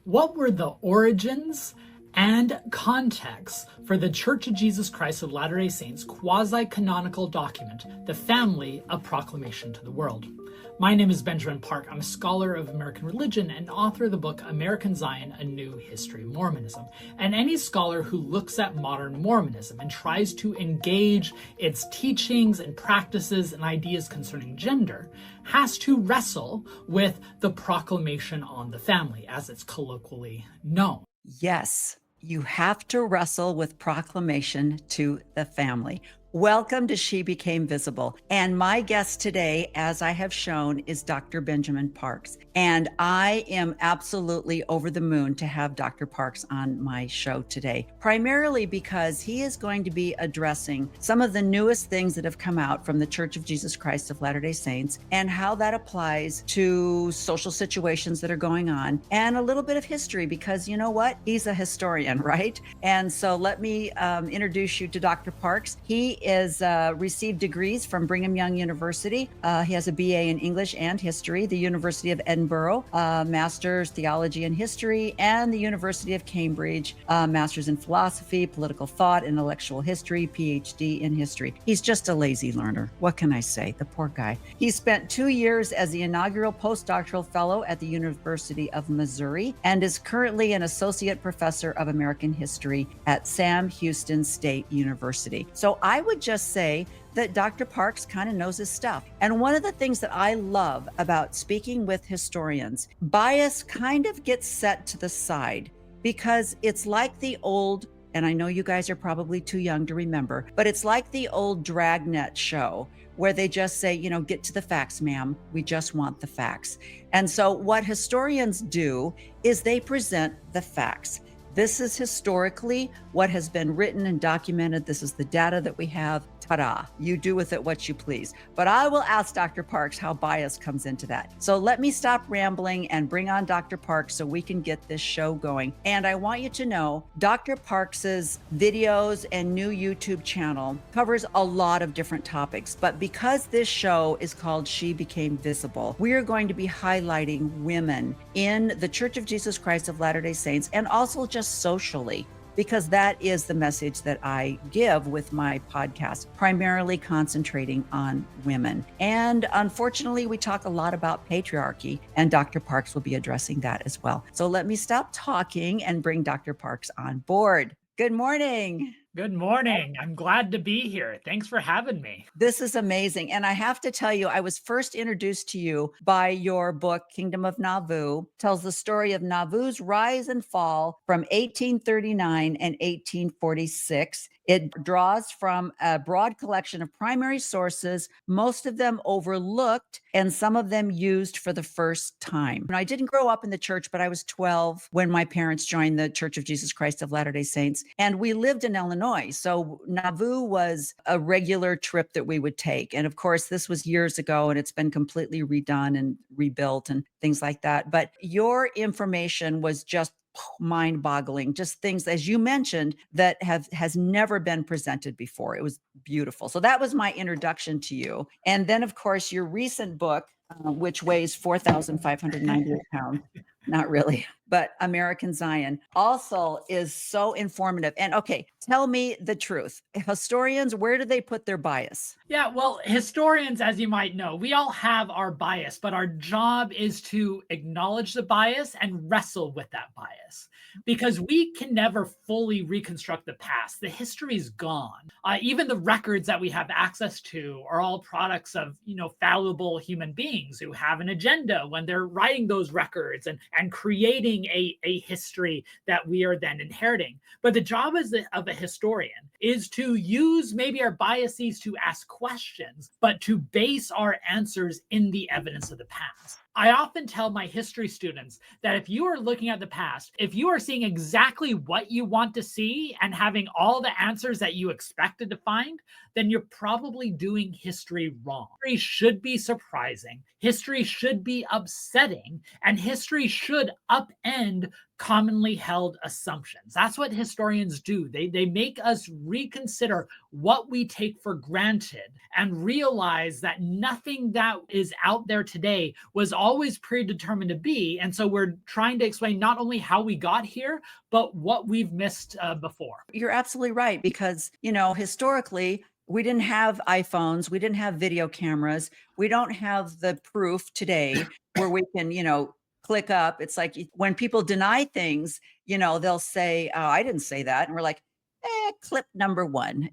What were the origins and context for the Church of Jesus Christ of Latter-day Saints quasi-canonical document, The Family, a Proclamation to the World? My name is Benjamin Park. I'm a scholar of American religion and author of the book American Zion, A New History of Mormonism. And any scholar who looks at modern Mormonism and tries to engage its teachings and practices and ideas concerning gender has to wrestle with the Proclamation on the Family, as it's colloquially known. Yes, you have to wrestle with Proclamation to the Family. Welcome to She Became Visible. And my guest today, as I have shown, is Dr. Benjamin Parks. And I am absolutely over the moon to have Dr. Parks on my show today, primarily because he is going to be addressing some of the newest things that have come out from the Church of Jesus Christ of Latter-day Saints and how that applies to social situations that are going on and a little bit of history, because you know what? He's a historian, right? And so let me introduce you to Dr. Parks. He is received degrees from Brigham Young University. He has a BA in English and History, the University of Edinburgh, Master's Theology and History, and the University of Cambridge, Master's in Philosophy, Political Thought, Intellectual History, PhD in History. He's just a lazy learner. What can I say? The poor guy. He spent 2 years as the inaugural postdoctoral fellow at the University of Missouri and is currently an associate professor of American history at Sam Houston State University. So I would just say that Dr. Parks kind of knows his stuff. And one of the things that I love about speaking with historians, bias kind of gets set to the side because it's like the old, and I know you guys are probably too young to remember, but it's like the old Dragnet show where they just say, you know, get to the facts, ma'am. We just want the facts. And so what historians do is they present the facts. This is historically what has been written and documented. This is the data that we have. Ta-da, you do with it what you please. But I will ask Dr. Parks how bias comes into that. So let me stop rambling and bring on Dr. Parks so we can get this show going. And I want you to know, Dr. Parks's videos and new YouTube channel covers a lot of different topics. But because this show is called She Became Visible, we are going to be highlighting women in the Church of Jesus Christ of Latter-day Saints and also just socially, because that is the message that I give with my podcast, primarily concentrating on women. And unfortunately, we talk a lot about patriarchy, and Dr. Parks will be addressing that as well. So let me stop talking and bring Dr. Parks on board. Good morning. Good morning. I'm glad to be here. Thanks for having me. This is amazing. And I have to tell you, I was first introduced to you by your book, Kingdom of Nauvoo, tells the story of Nauvoo's rise and fall from 1839 and 1846. It draws from a broad collection of primary sources, most of them overlooked and some of them used for the first time. And I didn't grow up in the church, but I was 12 when my parents joined the Church of Jesus Christ of Latter-day Saints. And we lived in Illinois. So Nauvoo was a regular trip that we would take. And of course, this was years ago and it's been completely redone and rebuilt and things like that. But your information was just mind-boggling, just things, as you mentioned, that has never been presented before. It was beautiful. So that was my introduction to you. And then, of course, your recent book, which weighs 4,598 pounds, not really, but American Zion, also is so informative. And okay, tell me the truth. Historians, where do they put their bias? Yeah, well, historians, as you might know, we all have our bias, but our job is to acknowledge the bias and wrestle with that bias because we can never fully reconstruct the past. The history is gone. Even the records that we have access to are all products of, fallible human beings who have an agenda when they're writing those records and creating a history that we are then inheriting. But the job of a historian is to use maybe our biases to ask questions, but to base our answers in the evidence of the past. I often tell my history students that if you are looking at the past, if you are seeing exactly what you want to see and having all the answers that you expected to find, then you're probably doing history wrong. History should be surprising, history should be upsetting, and history should upend commonly held assumptions. That's what historians do. They make us reconsider what we take for granted and realize that nothing that is out there today was always predetermined to be. And so we're trying to explain not only how we got here, but what we've missed before. You're absolutely right because, historically, we didn't have iPhones, we didn't have video cameras, we don't have the proof today where we can, click up. It's like when people deny things, they'll say, "Oh, I didn't say that." And we're like, clip number one,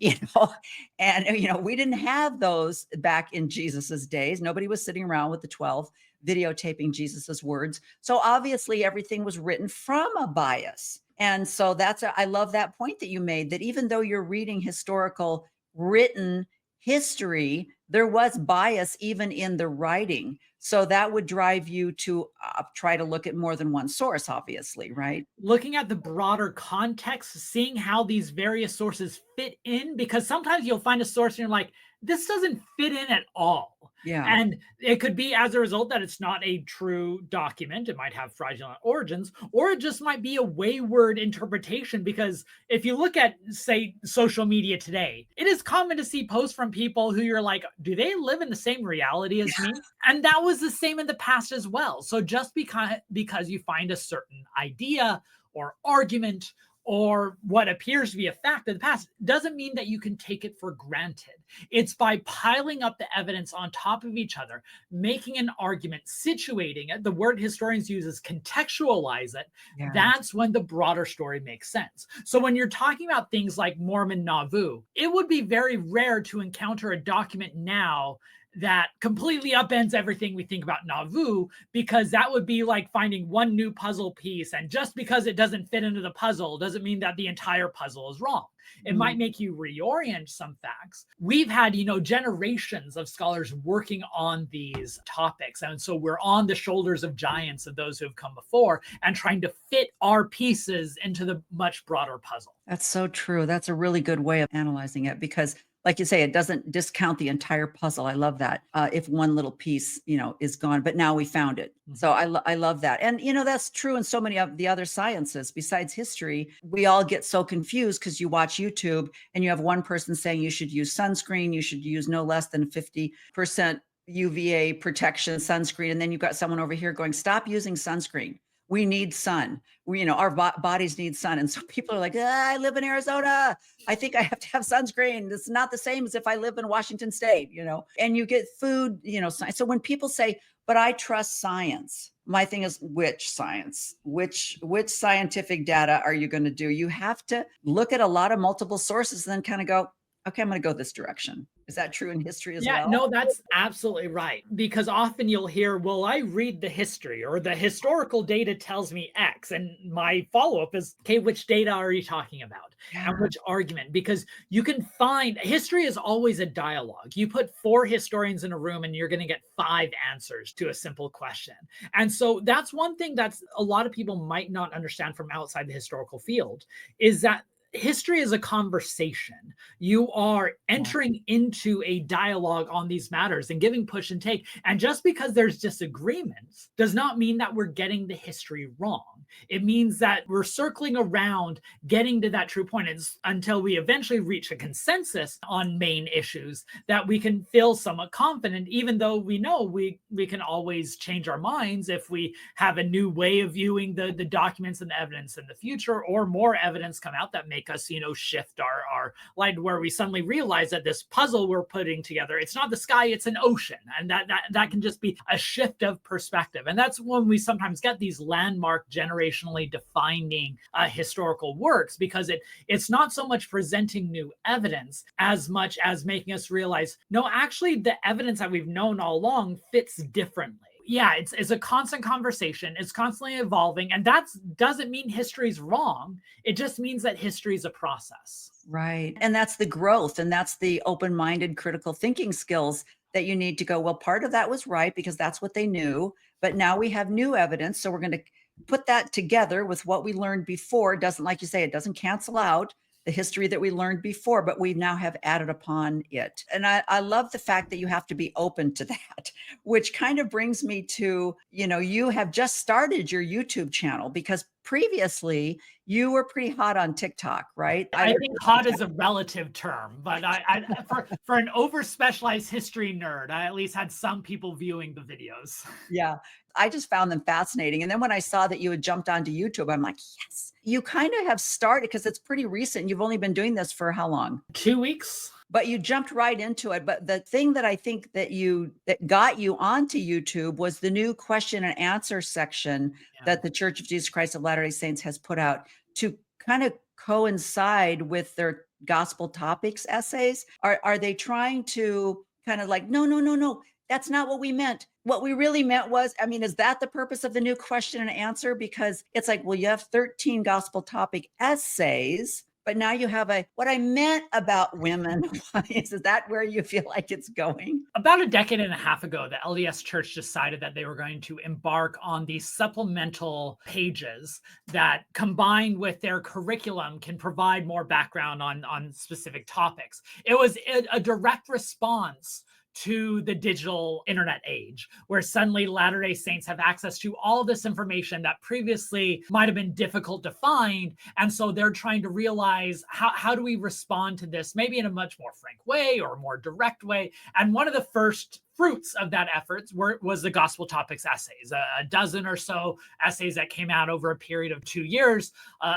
and, we didn't have those back in Jesus's days. Nobody was sitting around with the 12 videotaping Jesus's words. So obviously everything was written from a bias. And so I love that point that you made that even though you're reading historical written history, there was bias even in the writing. So that would drive you to try to look at more than one source, obviously, right? Looking at the broader context, seeing how these various sources fit in, because sometimes you'll find a source and you're like, this doesn't fit in at all. Yeah. And it could be as a result that it's not a true document. It might have fraudulent origins, or it just might be a wayward interpretation. Because if you look at, say, social media today, it is common to see posts from people who you're like, do they live in the same reality as me? And that was the same in the past as well. So just because you find a certain idea or argument or what appears to be a fact of the past doesn't mean that you can take it for granted. It's by piling up the evidence on top of each other, making an argument, situating it. The word historians use is contextualize it. Yeah. That's when the broader story makes sense. So when you're talking about things like Mormon Nauvoo, it would be very rare to encounter a document now that completely upends everything we think about Nauvoo, because that would be like finding one new puzzle piece. And just because it doesn't fit into the puzzle doesn't mean that the entire puzzle is wrong. It might make you reorient some facts. We've had, generations of scholars working on these topics. And so we're on the shoulders of giants of those who have come before and trying to fit our pieces into the much broader puzzle. That's so true. That's a really good way of analyzing it because, like you say, it doesn't discount the entire puzzle. I love that. If one little piece, is gone, but now we found it. So I love that. And, that's true in so many of the other sciences besides history. We all get so confused because you watch YouTube and you have one person saying you should use sunscreen, you should use no less than 50% UVA protection sunscreen. And then you've got someone over here going, stop using sunscreen. We need sun. Our bodies need sun. And so people are like, I live in Arizona. I think I have to have sunscreen. It's not the same as if I live in Washington State, and you get food, science. So when people say, but I trust science, my thing is, which science, which scientific data are you going to do? You have to look at a lot of multiple sources and then kind of go, okay, I'm going to go this direction. Is that true in history as well? Yeah, no, that's absolutely right. Because often you'll hear, well, I read the history or the historical data tells me X. And my follow-up is, okay, which data are you talking about? Yeah. And which argument? Because you can find, history is always a dialogue. You put 4 historians in a room and you're going to get 5 answers to a simple question. And so that's one thing that's a lot of people might not understand from outside the historical field, is that history is a conversation. You are entering into a dialogue on these matters and giving push and take. And just because there's disagreements does not mean that we're getting the history wrong. It means that we're circling around getting to that true point until we eventually reach a consensus on main issues that we can feel somewhat confident, even though we know we can always change our minds if we have a new way of viewing the documents and the evidence in the future, or more evidence come out that make us, shift our light, where we suddenly realize that this puzzle we're putting together, it's not the sky, it's an ocean. And that can just be a shift of perspective. And that's when we sometimes get these landmark, generationally defining historical works, because it's not so much presenting new evidence as much as making us realize, no, actually the evidence that we've known all along fits differently. Yeah, it's a constant conversation. It's constantly evolving. And that doesn't mean history's wrong. It just means that history is a process. Right. And that's the growth. And that's the open-minded critical thinking skills that you need to go, well, part of that was right because that's what they knew. But now we have new evidence. So we're going to put that together with what we learned before. It doesn't, like you say, it doesn't cancel out the history that we learned before, but we now have added upon it. And I love the fact that you have to be open to that, which kind of brings me to, you have just started your YouTube channel, because previously you were pretty hot on TikTok, right? I think hot is a relative term, but for an over specialized history nerd, I at least had some people viewing the videos. Yeah, I just found them fascinating. And then when I saw that you had jumped onto YouTube, I'm like, yes, you kind of have started because it's pretty recent. You've only been doing this for how long? 2 weeks. But you jumped right into it. But the thing that I think that got you onto YouTube was the new question and answer section Yeah. that the Church of Jesus Christ of Latter-day Saints has put out to kind of coincide with their gospel topics essays. Are they trying to kind of like, no, no, no, no, that's not what we meant. What we really meant was, I mean, is that the purpose of the new question and answer? Because it's like, well, you have 13 gospel topic essays, but now you have what I meant about women. Is that where you feel like it's going? About a decade and a half ago, the LDS Church decided that they were going to embark on these supplemental pages that, combined with their curriculum, can provide more background on specific topics. It was a direct response to the digital internet age, where suddenly Latter-day Saints have access to all this information that previously might have been difficult to find. And so they're trying to realize, how do we respond to this, maybe in a much more frank way or a more direct way. And one of the first fruits of that effort was the gospel topics essays, a dozen or so essays that came out over a period of 2 years,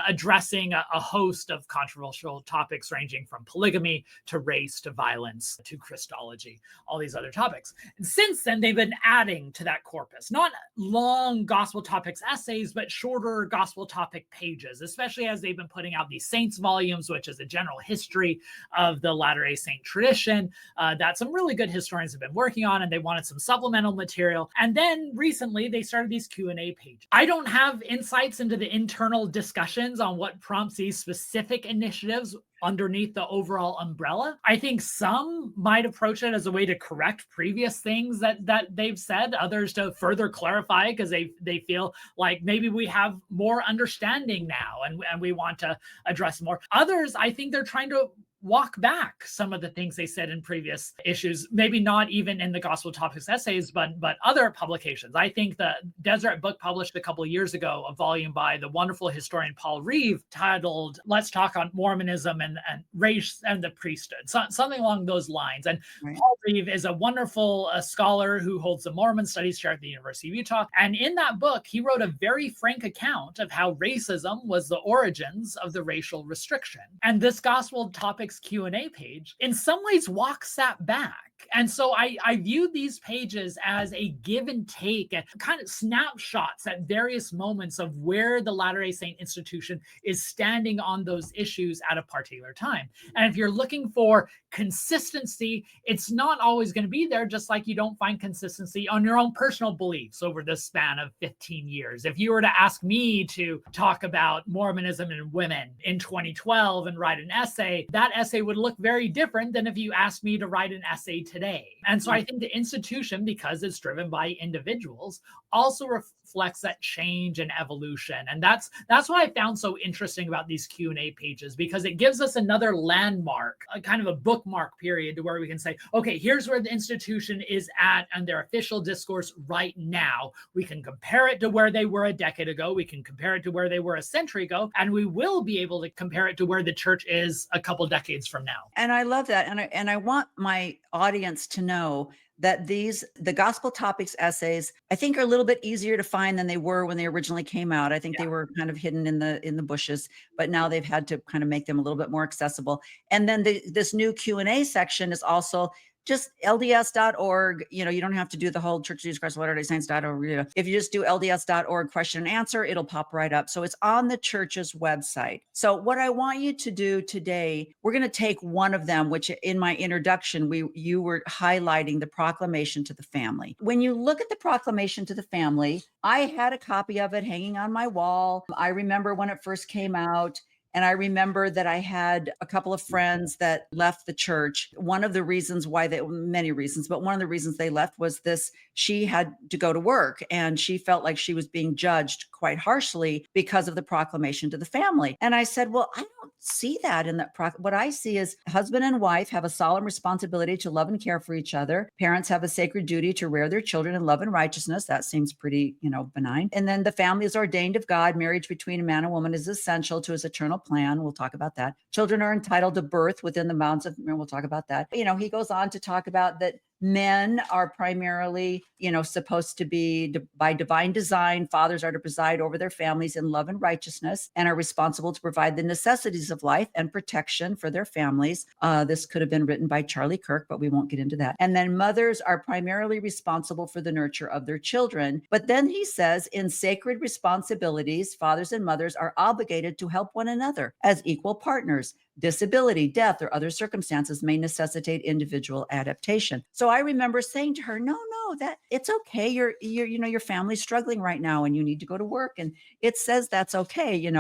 addressing a host of controversial topics ranging from polygamy to race to violence to Christology, all these other topics. And since then, they've been adding to that corpus, not long gospel topics essays, but shorter gospel topic pages, especially as they've been putting out these Saints volumes, which is a general history of the Latter-day Saint tradition that some really good historians have been working on, and they wanted some supplemental material. And then recently they started these Q&A pages. I don't have insights into the internal discussions on what prompts these specific initiatives underneath the overall umbrella. I think some might approach it as a way to correct previous things that they've said, others to further clarify because they feel like maybe we have more understanding now and we want to address more. Others, I think they're trying to walk back some of the things they said in previous issues, maybe not even in the gospel topics essays, but other publications. I think the Deseret Book published a couple of years ago a volume by the wonderful historian Paul Reeve titled "Let's Talk on Mormonism and Race and the Priesthood," something along those lines. And right. Paul Reeve is a wonderful scholar who holds the Mormon Studies Chair at the University of Utah. And in that book, he wrote a very frank account of how racism was the origins of the racial restriction. And this gospel topics Q&A page in some ways walks that back. And so I view these pages as a give and take, and kind of snapshots at various moments of where the Latter-day Saint institution is standing on those issues at a particular time. And if you're looking for consistency, it's not always going to be there, just like you don't find consistency on your own personal beliefs over the span of 15 years. If you were to ask me to talk about Mormonism and women in 2012 and write an essay, that essay would look very different than if you asked me to write an essay today. And so I think the institution, because it's driven by individuals, also reflects that change and evolution. And that's what I found so interesting about these Q&A pages, because it gives us another landmark, a kind of a bookmark period to where we can say, okay, here's where the institution is at and their official discourse right now. We can compare it to where they were a decade ago. We can compare it to where they were a century ago. And we will be able to compare it to where the church is a couple decades from now. And I love that. And I want my audience to know that the gospel topics essays, I think, are a little bit easier to find than they were when they originally came out. I think they were kind of hidden in the bushes, but now they've had to kind of make them a little bit more accessible. And then this new Q&A section is also just LDS.org. You know, you don't have to do the whole Church of Jesus Christ of Latter-day Saints.org. You know, if you just do LDS.org question and answer, it'll pop right up. So it's on the church's website. So what I want you to do today, we're going to take one of them, which in my introduction, you were highlighting the Proclamation to the Family. When you look at the Proclamation to the Family, I had a copy of it hanging on my wall. I remember when it first came out. And I remember that I had a couple of friends that left the church. One of the reasons why they, many reasons, but one of the reasons they left was this: she had to go to work and she felt like she was being judged quite harshly because of the proclamation to the family. And I said, well, I don't see that in that. What I see is husband and wife have a solemn responsibility to love and care for each other. Parents have a sacred duty to rear their children in love and righteousness. That seems pretty, benign. And then the family is ordained of God. Marriage between a man and woman is essential to his eternal plan. We'll talk about that. Children are entitled to birth within the bounds of, we'll talk about that. He goes on to talk about that men are primarily, supposed to be by divine design. Fathers are to preside over their families in love and righteousness and are responsible to provide the necessities of life and protection for their families. This could have been written by Charlie Kirk, but we won't get into that. And then mothers are primarily responsible for the nurture of their children. But then he says, in sacred responsibilities, fathers and mothers are obligated to help one another as equal partners. Disability, death, or other circumstances may necessitate individual adaptation. So I remember saying to her, no, that it's okay. Your family's struggling right now and you need to go to work. And it says that's okay,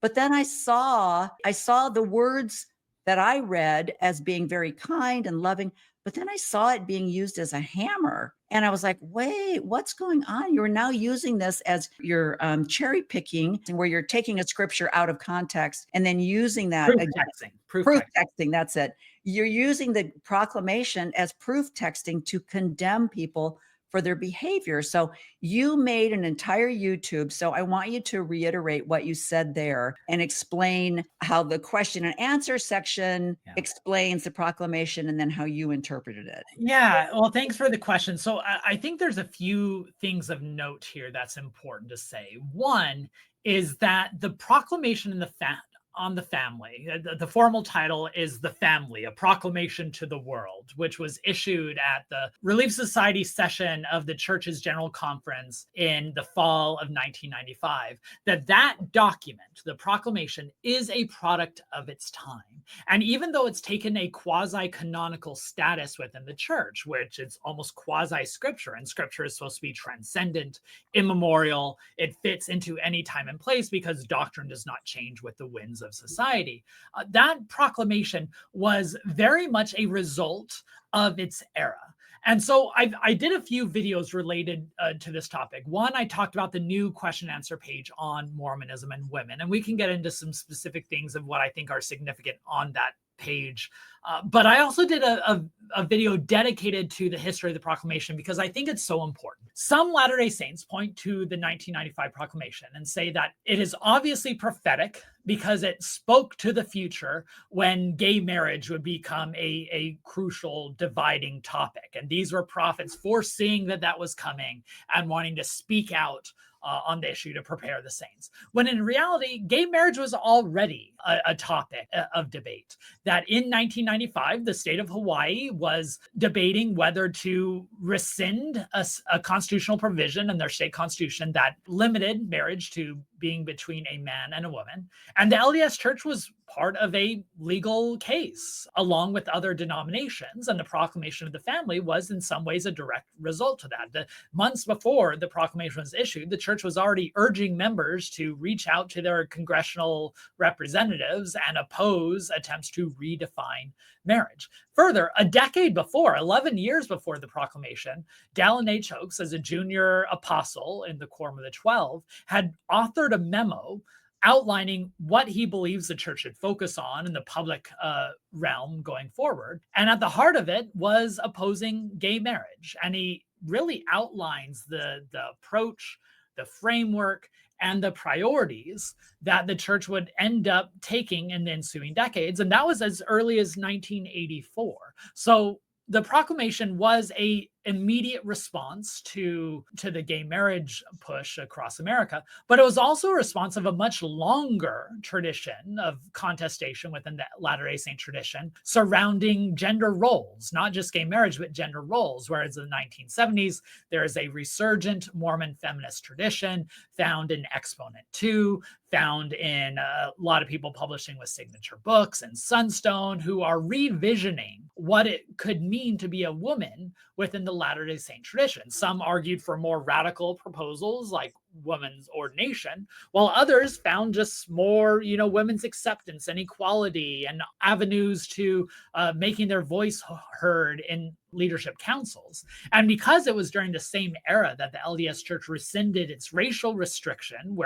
But then I saw the words that I read as being very kind and loving, but then I saw it being used as a hammer. And I was like, wait, what's going on? You're now using this as you're cherry picking, where you're taking a scripture out of context and then using that Proof again. texting. Proof texting, that's it. You're using the proclamation as proof texting to condemn people for their behavior. So you made an entire YouTube. So I want you to reiterate what you said there and explain how the question and answer section explains the proclamation and then how you interpreted it. Yeah, well, thanks for the question. So I think there's a few things of note here that's important to say. One is that the proclamation in on the family, the formal title is The Family, a Proclamation to the World, which was issued at the Relief Society session of the church's General Conference in the fall of 1995. That document, the proclamation, is a product of its time. And even though it's taken a quasi-canonical status within the church, which is almost quasi-scripture, and scripture is supposed to be transcendent, immemorial, it fits into any time and place because doctrine does not change with the winds of society. That proclamation was very much a result of its era. And so I did a few videos related to this topic. One, I talked about the new question and answer page on Mormonism and women, and we can get into some specific things of what I think are significant on that page. But I also did a video dedicated to the history of the proclamation because I think it's so important. Some Latter-day Saints point to the 1995 proclamation and say that it is obviously prophetic because it spoke to the future when gay marriage would become a crucial dividing topic. And these were prophets foreseeing that was coming and wanting to speak out on the issue to prepare the saints. When in reality, gay marriage was already a topic of debate. That in 1995, the state of Hawaii was debating whether to rescind a constitutional provision in their state constitution that limited marriage to being between a man and a woman. And the LDS Church was part of a legal case along with other denominations. And the proclamation of the family was in some ways a direct result to that. The months before the proclamation was issued, the church was already urging members to reach out to their congressional representatives and oppose attempts to redefine marriage. Further, a decade before, 11 years before the proclamation, Dallin H. Oaks, as a junior apostle in the Quorum of the 12, had authored a memo outlining what he believes the church should focus on in the public realm going forward. And at the heart of it was opposing gay marriage. And he really outlines the approach, the framework, and the priorities that the church would end up taking in the ensuing decades. And that was as early as 1984. So the proclamation was a immediate response to the gay marriage push across America, but it was also a response of a much longer tradition of contestation within the Latter-day Saint tradition surrounding gender roles, not just gay marriage, but gender roles. Whereas in the 1970s, there is a resurgent Mormon feminist tradition found in Exponent 2, found in a lot of people publishing with signature books and Sunstone, who are revisioning what it could mean to be a woman within the Latter-day Saint tradition. Some argued for more radical proposals like women's ordination, while others found just more, women's acceptance and equality and avenues to making their voice heard in leadership councils. And because it was during the same era that the LDS Church rescinded its racial restriction,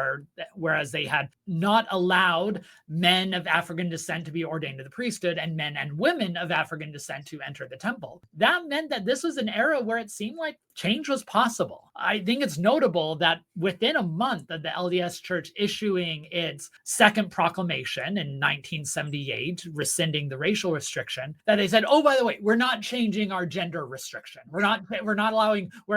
whereas they had not allowed men of African descent to be ordained to the priesthood and men and women of African descent to enter the temple, that meant that this was an era where it seemed like change was possible. I think it's notable that within a month of the LDS Church issuing its second proclamation in 1978, rescinding the racial restriction, that they said, oh, by the way, we're not changing our gender restriction. We're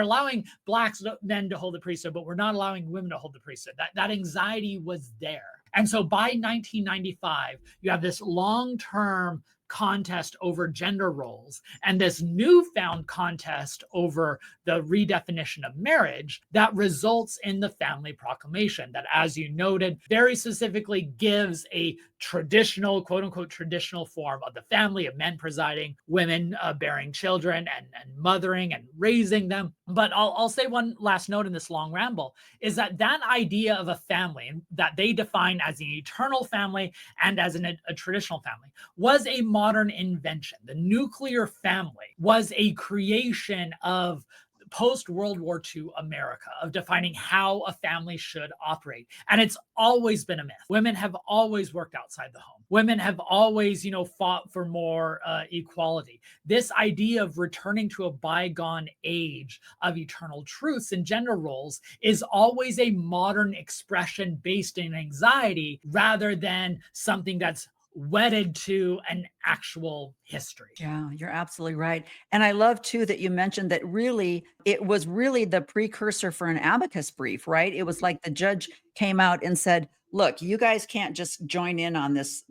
allowing Black men to hold the priesthood, but we're not allowing women to hold the priesthood. That anxiety was there. And so by 1995, you have this long-term contest over gender roles and this newfound contest over the redefinition of marriage that results in the family proclamation that, as you noted, very specifically gives a traditional, quote unquote, traditional form of the family, of men presiding, women bearing children and mothering and raising them. But I'll say one last note in this long ramble is that idea of a family that they define as an eternal family and as a traditional family was a modern invention. The nuclear family was a creation of post-World War II America, of defining how a family should operate. And it's always been a myth. Women have always worked outside the home. Women have always, fought for more equality. This idea of returning to a bygone age of eternal truths and gender roles is always a modern expression based in anxiety rather than something that's wedded to an actual history. Yeah, you're absolutely right. And I love too that you mentioned that really it was really the precursor for an amicus brief, right? It was like the judge came out and said, "Look, you guys can't just join in on this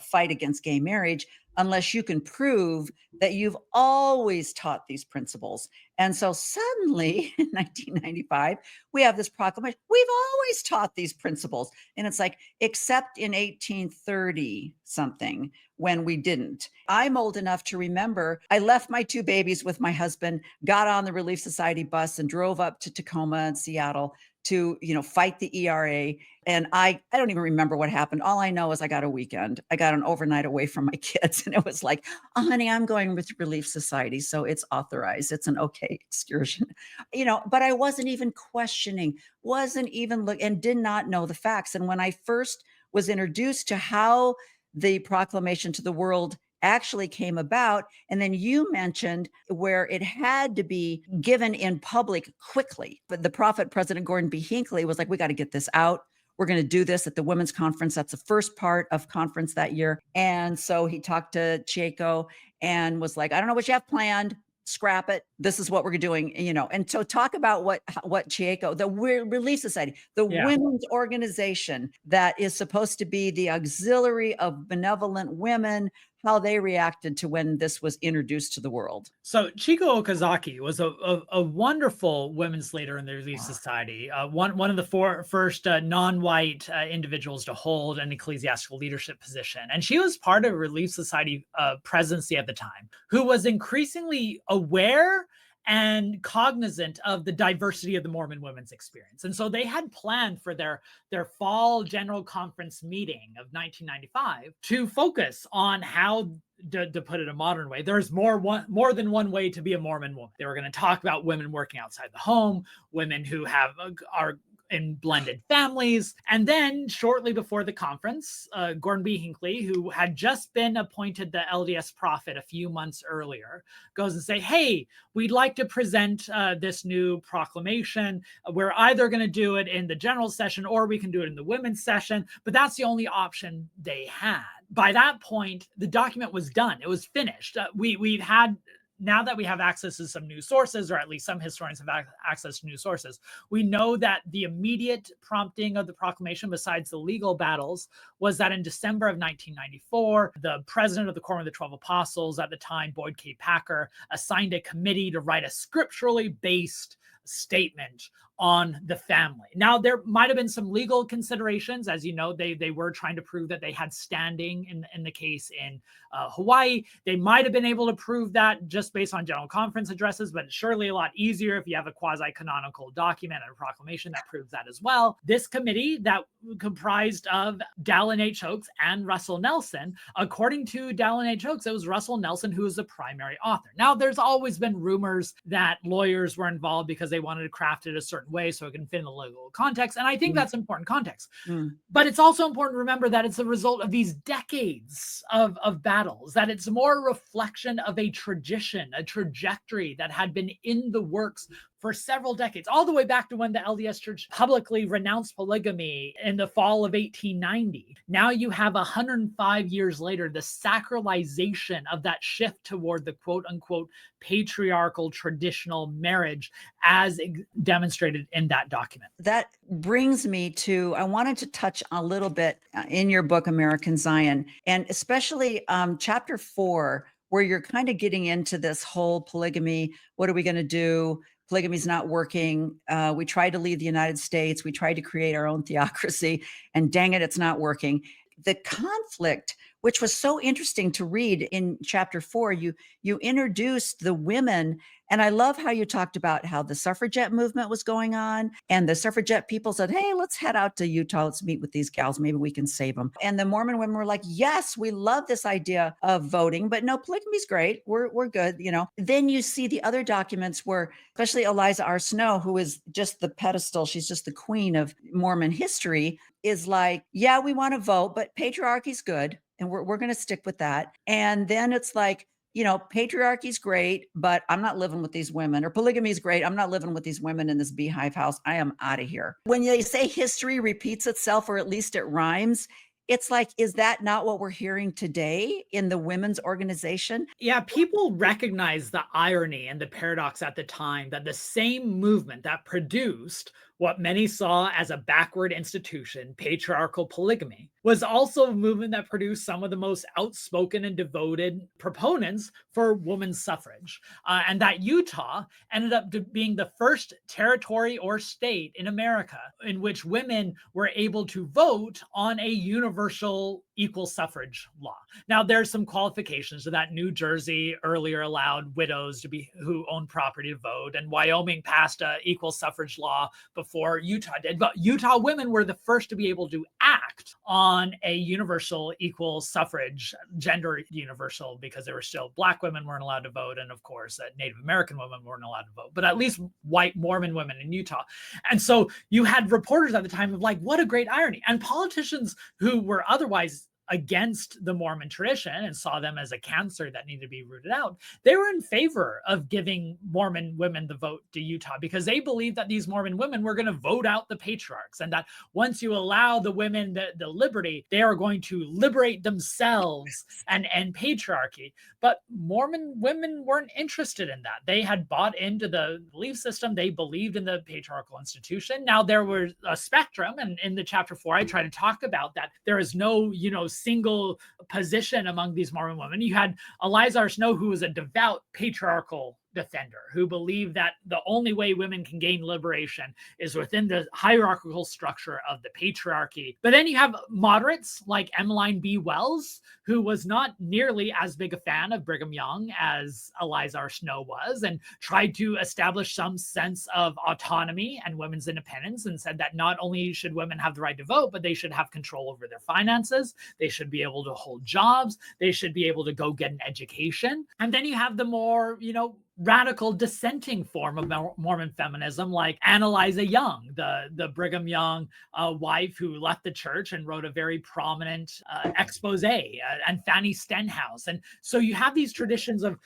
fight against gay marriage unless you can prove that you've always taught these principles." And so suddenly in 1995, we have this proclamation. We've always taught these principles. And it's like, except in 1830 something, when we didn't. I'm old enough to remember I left my two babies with my husband, got on the Relief Society bus and drove up to Tacoma and Seattle to, fight the ERA. And I don't even remember what happened. All I know is I got a weekend. I got an overnight away from my kids. And it was like, oh, honey, I'm going with Relief Society. So it's authorized. It's an okay excursion, but I wasn't even questioning, wasn't even and did not know the facts. And when I first was introduced to how the proclamation to the world actually came about. And then you mentioned where it had to be given in public quickly. But the prophet, President Gordon B. Hinckley, was like, we got to get this out. We're going to do this at the women's conference. That's the first part of conference that year. And so he talked to Chieko and was like, I don't know what you have planned. Scrap it. This is what we're doing, And so talk about what Chieko, the Relief Society, the women's organization that is supposed to be the auxiliary of benevolent women, how they reacted to when this was introduced to the world. So Chiko Okazaki was a wonderful women's leader in the Relief Society, one of the first non-white individuals to hold an ecclesiastical leadership position. And she was part of Relief Society presidency at the time, who was increasingly aware and cognizant of the diversity of the Mormon women's experience. And so they had planned for their fall general conference meeting of 1995 to focus on how, to put it a modern way, there's more than one way to be a Mormon woman. They were going to talk about women working outside the home, women who are in blended families. And then shortly before the conference, Gordon B. Hinckley, who had just been appointed the LDS prophet a few months earlier, goes and say, hey, we'd like to present this new proclamation. We're either going to do it in the general session or we can do it in the women's session, but that's the only option they had. By that point, the document was done. It was finished. We've had, now that we have access to some new sources, or at least some historians have access to new sources, we know that the immediate prompting of the proclamation, besides the legal battles, was that in December of 1994, the president of the Quorum of the 12 Apostles at the time, Boyd K. Packer, assigned a committee to write a scripturally based statement on the family. Now, there might have been some legal considerations. As you know, they were trying to prove that they had standing in the case in Hawaii. They might have been able to prove that just based on general conference addresses, but surely a lot easier if you have a quasi-canonical document and a proclamation that proves that as well. This committee that comprised of Dallin H. Oaks and Russell Nelson, according to Dallin H. Oaks, it was Russell Nelson who was the primary author. Now, there's always been rumors that lawyers were involved because they wanted to craft it a certain way so it can fit in the legal context. And I think that's important context. But it's also important to remember that it's a result of these decades of battles, that it's more a reflection of a tradition, a trajectory that had been in the works for several decades, all the way back to when the LDS Church publicly renounced polygamy in the fall of 1890. Now you have 105 years later, the sacralization of that shift toward the quote unquote patriarchal traditional marriage as demonstrated in that document. That brings me to, I wanted to touch a little bit in your book, American Zion, and especially chapter 4, where you're kind of getting into this whole polygamy. What are we going to do? Polygamy's not working. We tried to leave the United States. We tried to create our own theocracy, and dang it, it's not working. The conflict, which was so interesting to read in chapter 4, you introduced the women. And I love how you talked about how the suffragette movement was going on. And the suffragette people said, hey, let's head out to Utah. Let's meet with these gals. Maybe we can save them. And the Mormon women were like, yes, we love this idea of voting, but no, polygamy's great. We're good. You know, then you see the other documents where, especially Eliza R. Snow, who is just the pedestal, she's just the queen of Mormon history, is like, yeah, we want to vote, but patriarchy's good. And we're going to stick with that. And then it's like, you know, patriarchy's great, but I'm not living with these women, or polygamy is great. I'm not living with these women in this beehive house. I am out of here. When they say history repeats itself, or at least it rhymes, it's like, is that not what we're hearing today in the women's organization? Yeah, people recognize the irony and the paradox at the time that the same movement that produced what many saw as a backward institution, patriarchal polygamy, was also a movement that produced some of the most outspoken and devoted proponents for women's suffrage. And that Utah ended up being the first territory or state in America in which women were able to vote on a universal equal suffrage law. Now, there's some qualifications to that. New Jersey earlier allowed widows to be who own property to vote, and Wyoming passed a equal suffrage law before Utah did. But Utah women were the first to be able to act on a universal equal suffrage, gender universal, because there were still Black women weren't allowed to vote, and of course Native American women weren't allowed to vote, but at least white Mormon women in Utah. And so you had reporters at the time of like, what a great irony. And politicians who were otherwise against the Mormon tradition and saw them as a cancer that needed to be rooted out, they were in favor of giving Mormon women the vote to Utah because they believed that these Mormon women were going to vote out the patriarchs, and that once you allow the women the liberty, they are going to liberate themselves and end patriarchy. But Mormon women weren't interested in that. They had bought into the belief system. They believed in the patriarchal institution. Now, there was a spectrum, and in the chapter 4, I try to talk about that. There is no, single position among these Mormon women. You had Eliza R. Snow, who was a devout patriarchal defender, who believed that the only way women can gain liberation is within the hierarchical structure of the patriarchy. But then you have moderates like Emmeline B. Wells, who was not nearly as big a fan of Brigham Young as Eliza R. Snow was, and tried to establish some sense of autonomy and women's independence, and said that not only should women have the right to vote, but they should have control over their finances. They should be able to hold jobs. They should be able to go get an education. And then you have the more, radical dissenting form of Mormon feminism, like Annalisa Young, the Brigham Young wife who left the church and wrote a very prominent expose, and Fanny Stenhouse. And so you have these traditions of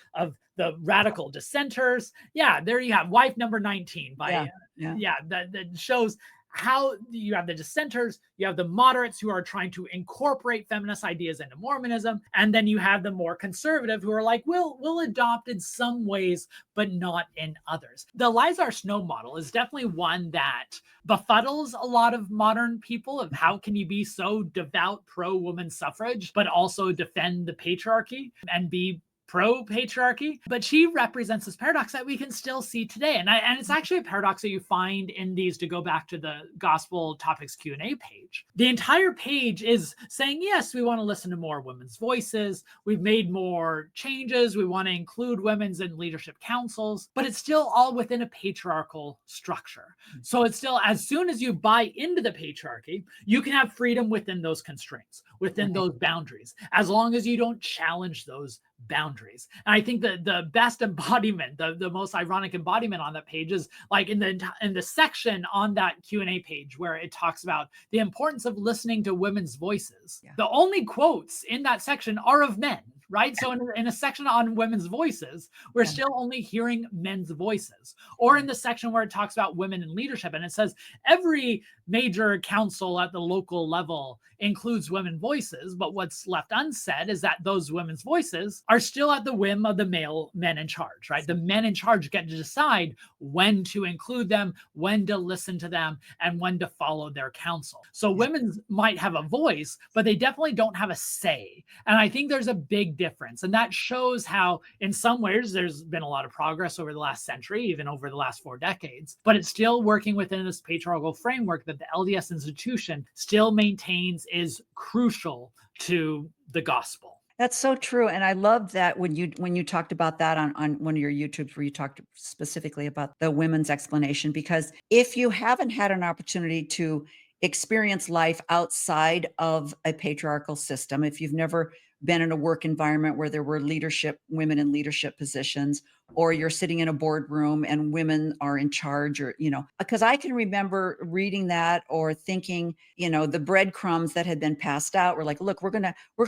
the radical dissenters. Yeah, there you have wife number 19 by that shows how you have the dissenters, you have the moderates who are trying to incorporate feminist ideas into Mormonism, and then you have the more conservative who are like, we'll adopt in some ways, but not in others. The Eliza R. Snow model is definitely one that befuddles a lot of modern people of how can you be so devout pro-woman suffrage, but also defend the patriarchy and be pro-patriarchy, but she represents this paradox that we can still see today. And it's actually a paradox that you find in these, to go back to the Gospel Topics Q&A page. The entire page is saying, yes, we want to listen to more women's voices. We've made more changes. We want to include women's in leadership councils, but it's still all within a patriarchal structure. So it's still, as soon as you buy into the patriarchy, you can have freedom within those constraints, within those boundaries, as long as you don't challenge those boundaries. And I think that the best embodiment, the most ironic embodiment on that page is like in the section on that Q&A page where it talks about the importance of listening to women's voices. Yeah. The only quotes in that section are of men, right? So in a section on women's voices, we're still only hearing men's voices. Or in the section where it talks about women in leadership, and it says every major council at the local level includes women voices, but what's left unsaid is that those women's voices are still at the whim of the men in charge, right? The men in charge get to decide when to include them, when to listen to them, and when to follow their counsel. So women might have a voice, but they definitely don't have a say. And I think there's a big difference. And that shows how, in some ways, there's been a lot of progress over the last century, even over the last 4 decades, but it's still working within this patriarchal framework that the LDS institution still maintains is crucial to the gospel. That's so true. And I love that when you talked about that on one of your YouTubes, where you talked specifically about the women's explanation, because if you haven't had an opportunity to experience life outside of a patriarchal system, if you've never been in a work environment where there were women in leadership positions, or you're sitting in a boardroom and women are in charge, or, because I can remember reading that or thinking, the breadcrumbs that had been passed out were like, look, we're going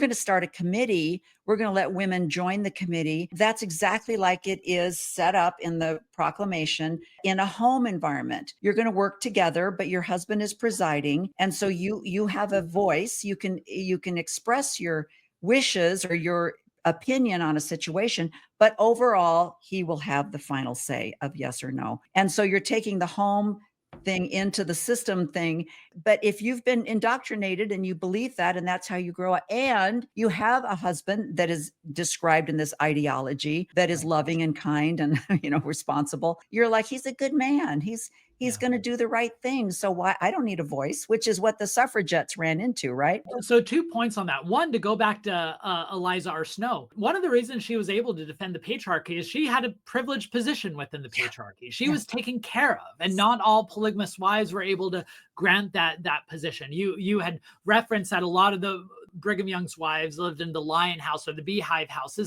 to start a committee. We're going to let women join the committee. That's exactly like it is set up in the proclamation in a home environment. You're going to work together, but your husband is presiding. And so you have a voice. You can express your wishes or your opinion on a situation, but overall, he will have the final say of yes or no. And so you're taking the home thing into the system thing. But if you've been indoctrinated and you believe that, and that's how you grow up, and you have a husband that is described in this ideology that is loving and kind and, responsible, you're like, he's a good man. He's going to do the right thing. So why? I don't need a voice, which is what the suffragettes ran into, right? So 2 points on that. One, to go back to Eliza R. Snow. One of the reasons she was able to defend the patriarchy is she had a privileged position within the patriarchy. She was taken care of, and not all polygamous wives were able to grant that position. You had referenced that a lot of the Brigham Young's wives lived in the Lion House or the Beehive House,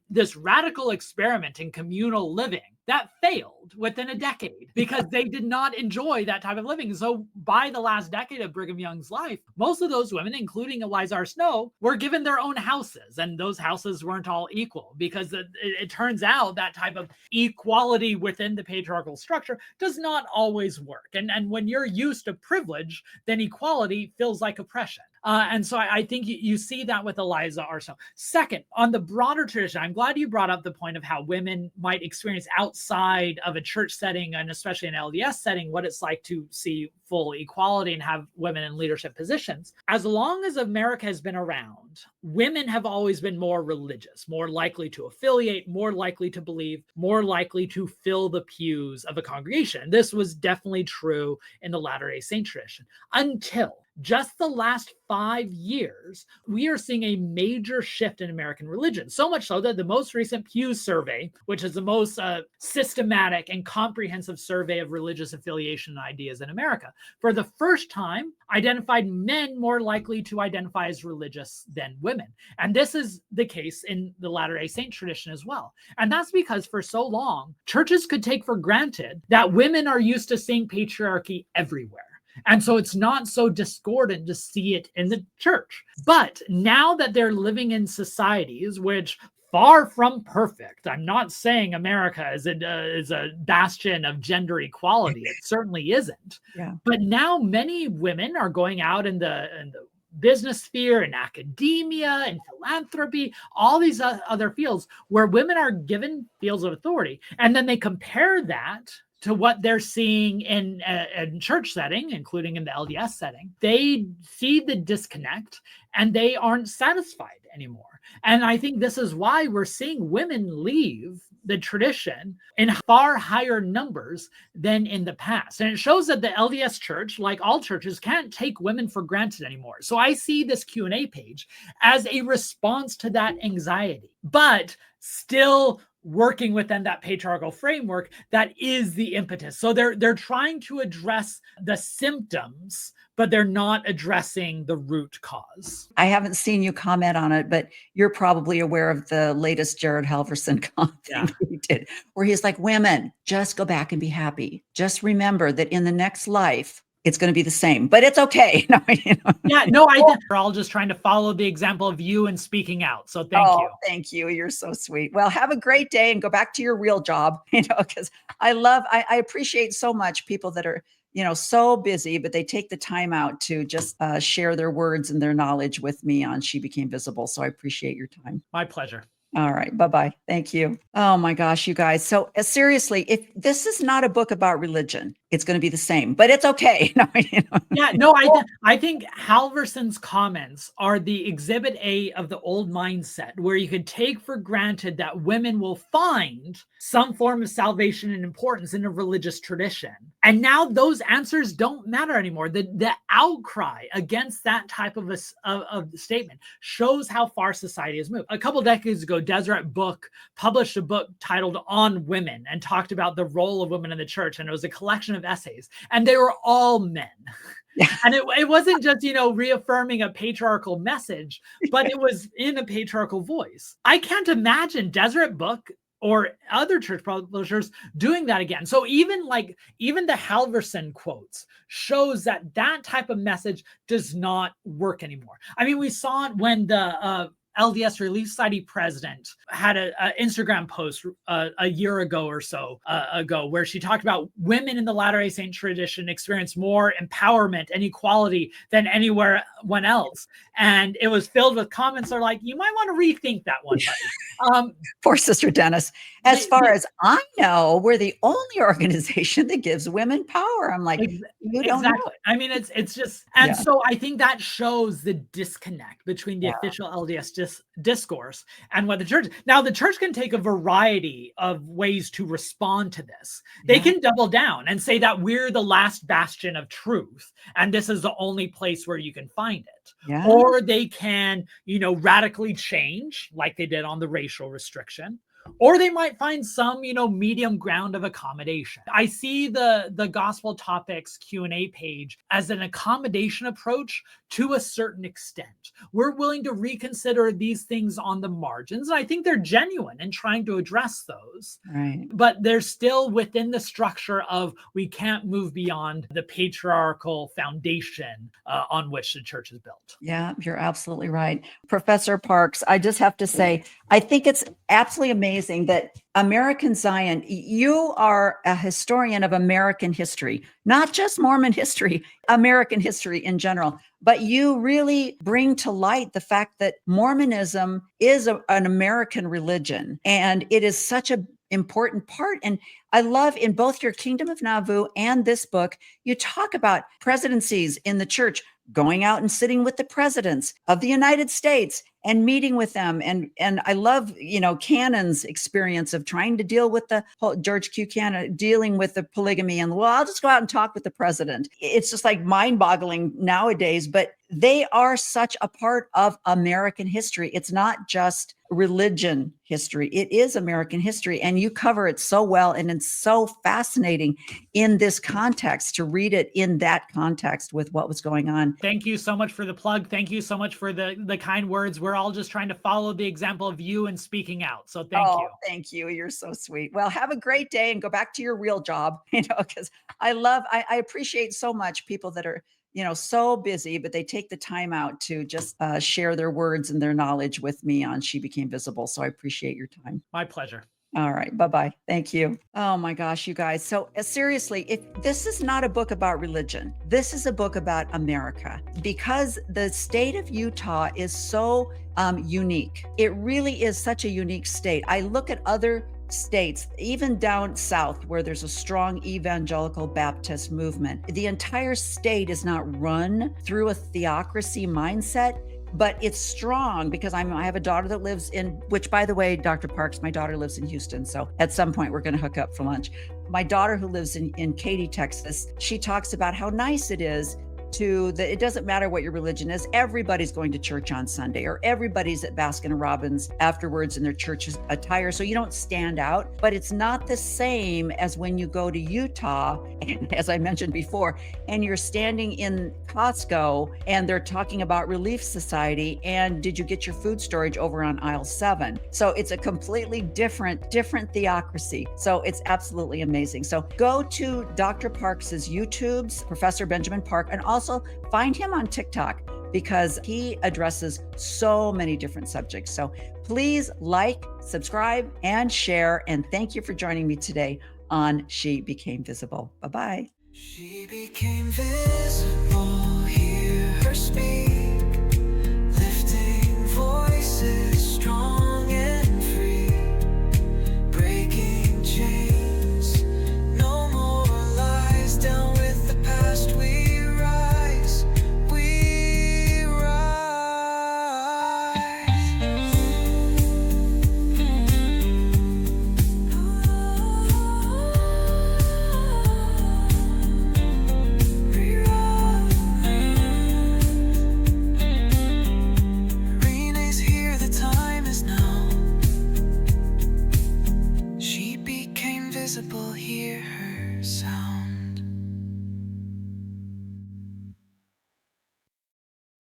this radical experiment in communal living that failed within a decade because they did not enjoy that type of living. So by the last decade of Brigham Young's life, most of those women, including Eliza R. Snow, were given their own houses, and those houses weren't all equal, because it turns out that type of equality within the patriarchal structure does not always work. And when you're used to privilege, then equality feels like oppression. And so I think you see that with Eliza R. Snow. Second, on the broader tradition, I'm glad you brought up the point of how women might experience outside of a church setting, and especially an LDS setting, what it's like to see full equality and have women in leadership positions. As long as America has been around, women have always been more religious, more likely to affiliate, more likely to believe, more likely to fill the pews of a congregation. This was definitely true in the Latter-day Saint tradition until just the last 5 years, we are seeing a major shift in American religion. So much so that the most recent Pew survey, which is the most systematic and comprehensive survey of religious affiliation and ideas in America, for the first time identified men more likely to identify as religious than women. And this is the case in the Latter-day Saint tradition as well. And that's because for so long, churches could take for granted that women are used to seeing patriarchy everywhere. And so it's not so discordant to see it in the church. But now that they're living in societies which far from perfect, I'm not saying America is a bastion of gender equality. It certainly isn't. Yeah. But now many women are going out in the business sphere and academia and philanthropy, all these other fields where women are given fields of authority. And then they compare that to what they're seeing in a church setting, including in the LDS setting. They see the disconnect and they aren't satisfied anymore. And I think this is why we're seeing women leave the tradition in far higher numbers than in the past. And it shows that the LDS Church, like all churches, can't take women for granted anymore. So I see this Q&A page as a response to that anxiety, but still working within that patriarchal framework that is the impetus. So they're trying to address the symptoms, but they're not addressing the root cause. I haven't seen you comment on it, but you're probably aware of the latest Jared Halverson thing he did, where he's like, women, just go back and be happy. Just remember that in the next life, it's going to be the same, but it's okay. We're all just trying to follow the example of you and speaking out. So thank you. Thank you. You're so sweet. Well, have a great day and go back to your real job, because I appreciate so much people that are, so busy, but they take the time out to just share their words and their knowledge with me on She Became Visible. So I appreciate your time. My pleasure. All right. Bye-bye. Thank you. Oh my gosh, you guys. So seriously, if this is not a book about religion, it's going to be the same, but it's okay. I think Halverson's comments are the exhibit A of the old mindset, where you could take for granted that women will find some form of salvation and importance in a religious tradition. And now those answers don't matter anymore. The outcry against that type of a statement shows how far society has moved. A couple decades ago, Deseret Book published a book titled On Women and talked about the role of women in the church. And it was a collection of essays, and they were all men. And it wasn't just, reaffirming a patriarchal message, but it was in a patriarchal voice. I can't imagine Deseret Book or other church publishers doing that again. So even the Halverson quotes shows that type of message does not work anymore. I mean, we saw it when the LDS Relief Society president had an Instagram post a year ago or so ago, where she talked about women in the Latter-day Saint tradition experience more empowerment and equality than anywhere else. And it was filled with comments that are like, you might want to rethink that one, buddy. Poor Sister Dennis. As far as I know, we're the only organization that gives women power. I'm like, you don't know. I mean, it's just, and so I think that shows the disconnect between the official LDS discourse and what the church. Now, the church can take a variety of ways to respond to this. They can double down and say that we're the last bastion of truth, and this is the only place where you can find it. Or they can, radically change, like they did on the racial restriction. Or they might find some, medium ground of accommodation. I see the Gospel Topics Q&A page as an accommodation approach to a certain extent. We're willing to reconsider these things on the margins. And I think they're genuine in trying to address those. Right. But they're still within the structure of we can't move beyond the patriarchal foundation on which the church is built. Yeah, you're absolutely right. Professor Parks, I just have to say, I think it's absolutely amazing that American Zion, you are a historian of American history, not just Mormon history, American history in general. But you really bring to light the fact that Mormonism is an American religion, and it is such an important part. And I love in both your Kingdom of Nauvoo and this book, you talk about presidencies in the church, going out and sitting with the presidents of the United States and meeting with them. And I love, Cannon's experience of trying to deal with the whole George Q. Cannon, dealing with the polygamy. And I'll just go out and talk with the president. It's just like mind boggling nowadays, but they are such a part of American history. It's not just religion history. It is American history. And you cover it so well. And it's so fascinating in this context to read it in that context with what was going on. Thank you so much for the plug. Thank you so much for the kind words. We're all just trying to follow the example of you and speaking out. So thank you. Thank you. You're so sweet. Well, have a great day and go back to your real job, because I appreciate so much people that are, so busy, but they take the time out to just share their words and their knowledge with me on She Became Visible. So I appreciate your time. My pleasure. All right. Bye-bye. Thank you. Oh my gosh, you guys. So seriously, if this is not a book about religion, this is a book about America, because the state of Utah is so unique. It really is such a unique state. I look at other states, even down south where there's a strong evangelical Baptist movement, the entire state is not run through a theocracy mindset, but it's strong because I have a daughter that lives in, which by the way, Dr. Parks, my daughter lives in Houston. So at some point we're going to hook up for lunch. My daughter who lives in Katy, Texas, she talks about how nice it is it doesn't matter what your religion is. Everybody's going to church on Sunday, or everybody's at Baskin Robbins afterwards in their church attire. So you don't stand out, but it's not the same as when you go to Utah, and as I mentioned before, and you're standing in Costco and they're talking about Relief Society and did you get your food storage over on aisle 7? So it's a completely different theocracy. So it's absolutely amazing. So go to Dr. Parks's YouTube's, Professor Benjamin Park, and also find him on TikTok because he addresses so many different subjects. So please like, subscribe, and share. And thank you for joining me today on She Became Visible. Bye-bye. She became visible, hear her speak, lifting voices strong and free, breaking chains, no more lies, down with the past we rise, we rise. Rene's here, the time is now. She became visible, hear her sound.